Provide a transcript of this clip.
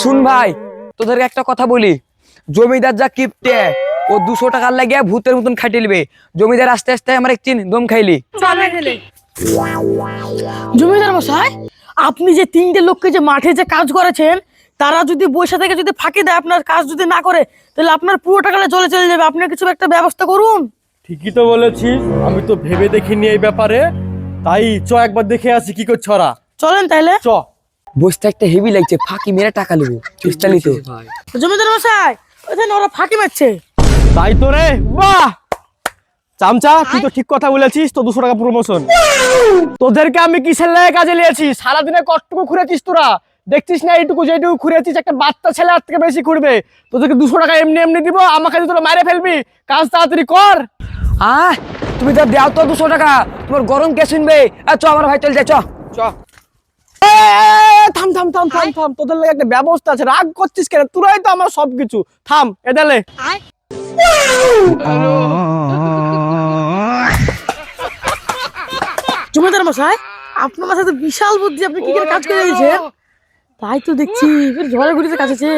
শুন ভাই, তোদেরকে একটা কথা বলি। জমিদার যা কিপটে, ও 200 টাকার লাগিয়ে ভূতের মতন খাটিয়ে নিবে। জমিদার আস্তে আস্তে আমার এক চিন দম খাইলি। জমিদার মশাই, আপনি যে 3টে লোককে যে মাঠে যে কাজ করেছেন, তারা যদি বসে থেকে যদি ফাঁকি দেয়, আপনার কাজ যদি না করে, তাহলে আপনার পুরো টাকাটা জলে চলে যাবে। আপনি কিছু একটা ব্যবস্থা করুন। ঠিকই তো বলেছিস, আমি তো ভেবে দেখিনি এই ব্যাপারে। তাই চ একবার দেখে আসি কি করছে ওরা। চলেন তাইলে। চ। বসতে একটা হেভি লাগছে, ফাঁকি মেরে টাকা নেবো। পিস্তালি তো জমিদার মশাই, ওখানে ওরা ফাঁকি মারছে। তাই তো রে, বাহ চামচা, তুই তো ঠিক কথা বলেছিস। তো 200 টাকা প্রমোশন। তোদেরকে আমি কিসের লাগে কাজে নিয়েছি? সারাদিনে কতটুকু ঘুরেছিস তোরা? দেখছিস না এইটুকু যেটুকু ঘুরেছিস, একটা বাচ্চা ছেলে আর থেকে বেশি ঘুরবে। তোদেরকে 200 টাকা এমনি এমনি দিব, আমাকে যদি তোরা মারে ফেলবি। কাজ তাড়াতাড়ি কর। তুমি তো দাও তো 200 টাকা, তোমার গরম কে শুনবে? চ আমার ভাই, চল যাই, চ চ। থাম থাম থাম থাম থাম, তোদের লাগে একটা ব্যবস্থা আছে। রাগ করছিস কেন? তোরাই তো আমার সবকিছু। থাম এদালে। জমিদার মশাই, আপনার মাথায় তো বিশাল বুদ্ধি, আপনি কি করে কাজ করে দিয়েছেন? তাই তো দেখছি ঝড়ে ঘুরিতে কাজ আছে।